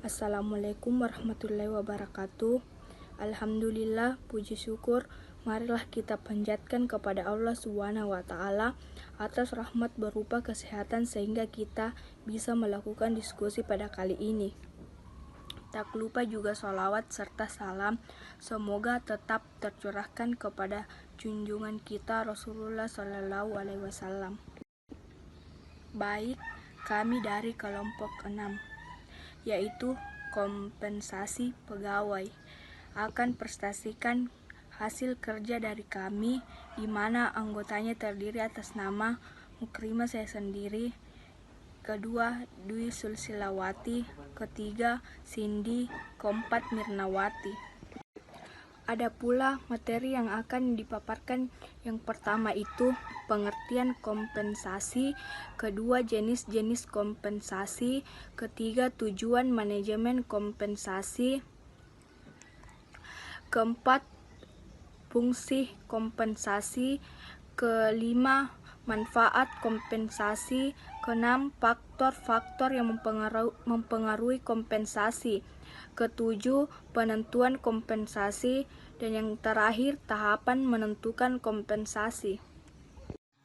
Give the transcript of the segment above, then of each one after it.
Assalamualaikum warahmatullahi wabarakatuh. Alhamdulillah, puji syukur, marilah kita panjatkan kepada Allah Subhanahu wa Ta'ala atas rahmat berupa kesehatan sehingga kita bisa melakukan diskusi pada kali ini. Tak lupa juga sholawat serta salam semoga tetap tercurahkan kepada junjungan kita Rasulullah Shallallahu Alaihi Wasallam. Baik, kami dari kelompok 6, yaitu kompensasi pegawai, akan prestasikan hasil kerja dari kami, di mana anggotanya terdiri atas nama Mukrimah saya sendiri, kedua Dwi Sulsilawati, ketiga Cindy, keempat Mirnawati. Ada pula materi yang akan dipaparkan. Yang pertama itu pengertian kompensasi, kedua jenis-jenis kompensasi, ketiga tujuan manajemen kompensasi, keempat fungsi kompensasi, kelima manfaat kompensasi, keenam faktor-faktor yang mempengaruhi kompensasi, ketujuh penentuan kompensasi, dan yang terakhir tahapan menentukan kompensasi.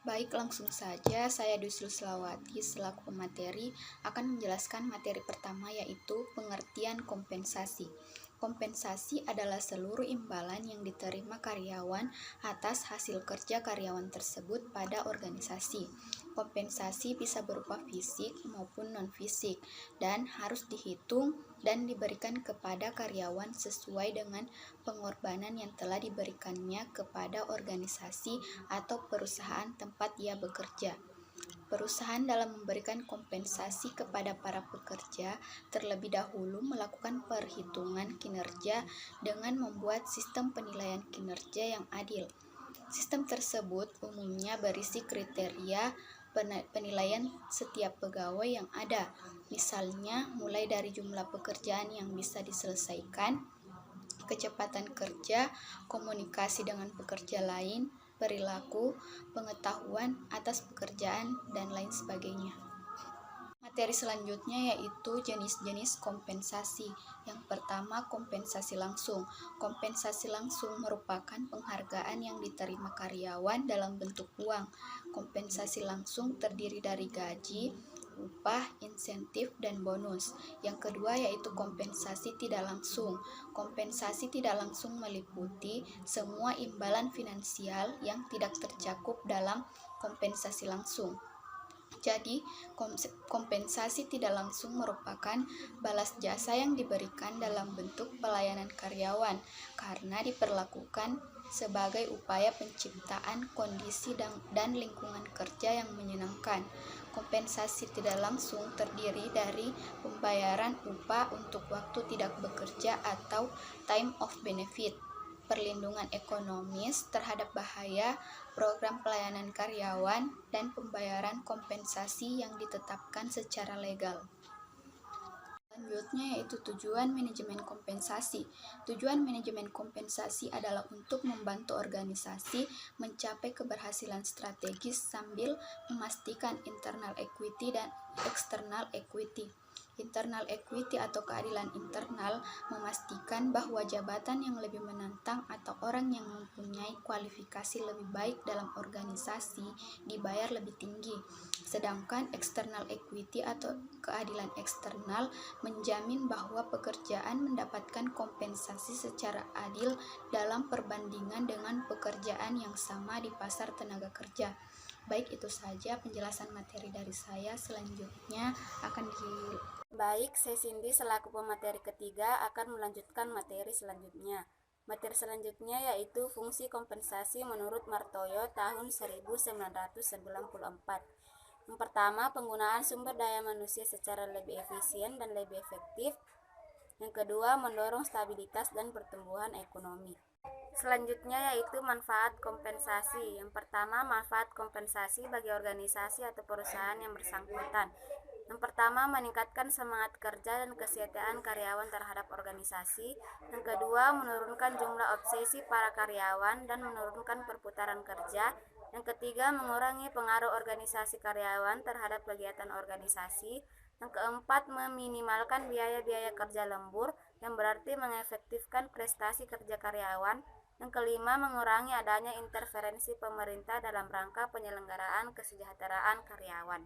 Baik, langsung saja saya Dwi Sulsilawati selaku pemateri akan menjelaskan materi pertama, yaitu pengertian kompensasi. Kompensasi adalah seluruh imbalan yang diterima karyawan atas hasil kerja karyawan tersebut pada organisasi. Kompensasi bisa berupa fisik maupun non-fisik dan harus dihitung dan diberikan kepada karyawan sesuai dengan pengorbanan yang telah diberikannya kepada organisasi atau perusahaan tempat ia bekerja. Perusahaan dalam memberikan kompensasi kepada para pekerja terlebih dahulu melakukan perhitungan kinerja dengan membuat sistem penilaian kinerja yang adil. Sistem tersebut umumnya berisi kriteria penilaian setiap pegawai yang ada, misalnya mulai dari jumlah pekerjaan yang bisa diselesaikan, kecepatan kerja, komunikasi dengan pekerja lain, perilaku, pengetahuan atas pekerjaan, dan lain sebagainya. Materi selanjutnya yaitu jenis-jenis kompensasi. Yang pertama, kompensasi langsung. Kompensasi langsung merupakan penghargaan yang diterima karyawan dalam bentuk uang. Kompensasi langsung terdiri dari gaji, upah, insentif, dan bonus. Yang kedua yaitu kompensasi tidak langsung. Kompensasi tidak langsung meliputi semua imbalan finansial yang tidak tercakup dalam kompensasi langsung. Jadi, kompensasi tidak langsung merupakan balas jasa yang diberikan dalam bentuk pelayanan karyawan karena diperlakukan sebagai upaya penciptaan kondisi dan lingkungan kerja yang menyenangkan. Kompensasi tidak langsung terdiri dari pembayaran upah untuk waktu tidak bekerja atau time of benefit, perlindungan ekonomis terhadap bahaya, program pelayanan karyawan, dan pembayaran kompensasi yang ditetapkan secara legal. Selanjutnya yaitu tujuan manajemen kompensasi. Tujuan manajemen kompensasi adalah untuk membantu organisasi mencapai keberhasilan strategis sambil memastikan internal equity dan external equity. Internal equity atau keadilan internal memastikan bahwa jabatan yang lebih menantang atau orang yang mempunyai kualifikasi lebih baik dalam organisasi dibayar lebih tinggi. Sedangkan external equity atau keadilan eksternal menjamin bahwa pekerjaan mendapatkan kompensasi secara adil dalam perbandingan dengan pekerjaan yang sama di pasar tenaga kerja. Baik, itu saja penjelasan materi dari saya. Selanjutnya akan Baik, saya Cindy selaku pemateri ketiga akan melanjutkan materi selanjutnya. Materi selanjutnya yaitu fungsi kompensasi menurut Martoyo tahun 1994. Yang pertama, penggunaan sumber daya manusia secara lebih efisien dan lebih efektif. Yang kedua, mendorong stabilitas dan pertumbuhan ekonomi. Selanjutnya yaitu manfaat kompensasi. Yang pertama, manfaat kompensasi bagi organisasi atau perusahaan yang bersangkutan. Yang pertama, meningkatkan semangat kerja dan kesetiaan karyawan terhadap organisasi. Yang kedua, menurunkan jumlah obsesi para karyawan dan menurunkan perputaran kerja. Yang ketiga, mengurangi pengaruh organisasi karyawan terhadap kegiatan organisasi. Yang keempat, meminimalkan biaya-biaya kerja lembur, yang berarti mengefektifkan prestasi kerja karyawan. Yang kelima, mengurangi adanya interferensi pemerintah dalam rangka penyelenggaraan kesejahteraan karyawan.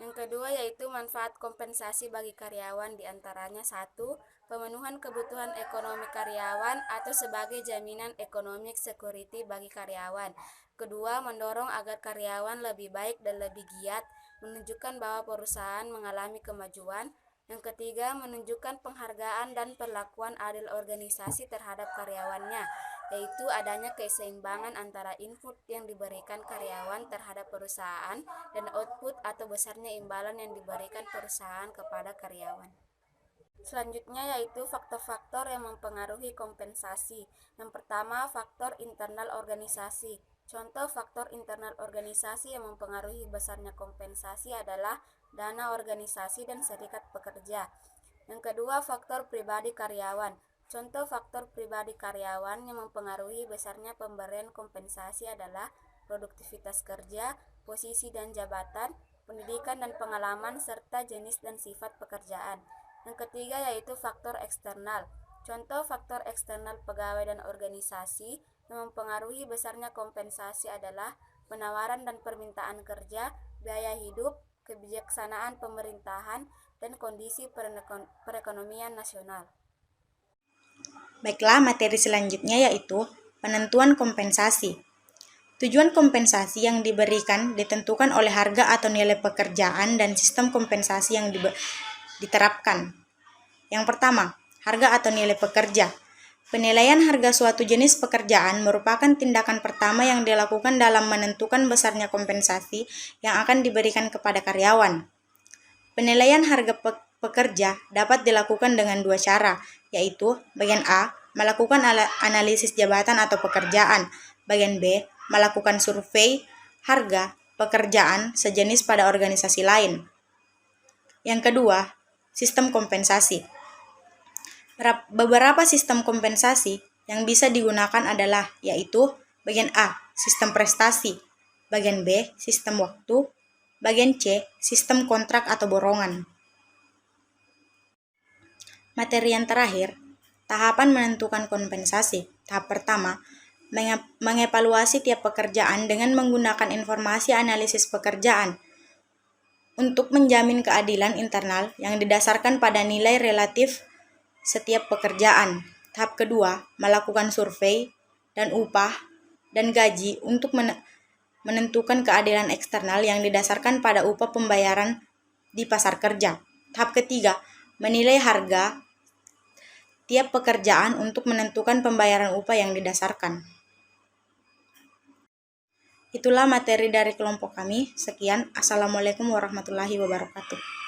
Yang kedua yaitu manfaat kompensasi bagi karyawan, diantaranya 1. Pemenuhan kebutuhan ekonomi karyawan atau sebagai jaminan economic security bagi karyawan. Kedua, mendorong agar karyawan lebih baik dan lebih giat, menunjukkan bahwa perusahaan mengalami kemajuan. Yang ketiga, menunjukkan penghargaan dan perlakuan adil organisasi terhadap karyawannya, yaitu adanya keseimbangan antara input yang diberikan karyawan terhadap perusahaan dan output atau besarnya imbalan yang diberikan perusahaan kepada karyawan. Selanjutnya yaitu faktor-faktor yang mempengaruhi kompensasi. Yang pertama, faktor internal organisasi. Contoh faktor internal organisasi yang mempengaruhi besarnya kompensasi adalah dana organisasi dan serikat pekerja. Yang kedua, faktor pribadi karyawan. Contoh faktor pribadi karyawan yang mempengaruhi besarnya pemberian kompensasi adalah produktivitas kerja, posisi dan jabatan, pendidikan dan pengalaman, serta jenis dan sifat pekerjaan. Yang ketiga yaitu faktor eksternal. Contoh faktor eksternal pegawai dan organisasi yang mempengaruhi besarnya kompensasi adalah penawaran dan permintaan kerja, biaya hidup, kebijaksanaan pemerintahan, dan kondisi perekonomian nasional. Baiklah, materi selanjutnya yaitu penentuan kompensasi. Tujuan kompensasi yang diberikan ditentukan oleh harga atau nilai pekerjaan dan sistem kompensasi yang diterapkan. Yang pertama, harga atau nilai pekerja. Penilaian harga suatu jenis pekerjaan merupakan tindakan pertama yang dilakukan dalam menentukan besarnya kompensasi yang akan diberikan kepada karyawan. Penilaian harga pekerja dapat dilakukan dengan dua cara, yaitu bagian A, melakukan analisis jabatan atau pekerjaan, bagian B, melakukan survei harga pekerjaan sejenis pada organisasi lain. Yang kedua, sistem kompensasi. Beberapa sistem kompensasi yang bisa digunakan adalah yaitu bagian A, sistem prestasi, bagian B, sistem waktu, bagian C, sistem kontrak atau borongan. Materi yang terakhir, tahapan menentukan kompensasi. Tahap pertama, mengevaluasi tiap pekerjaan dengan menggunakan informasi analisis pekerjaan untuk menjamin keadilan internal yang didasarkan pada nilai relatif setiap pekerjaan. Tahap kedua, melakukan survei dan upah dan gaji untuk menentukan keadilan eksternal yang didasarkan pada upah pembayaran di pasar kerja. Tahap ketiga, menilai harga tiap pekerjaan untuk menentukan pembayaran upah yang didasarkan. Itulah materi dari kelompok kami. Sekian. Assalamualaikum warahmatullahi wabarakatuh.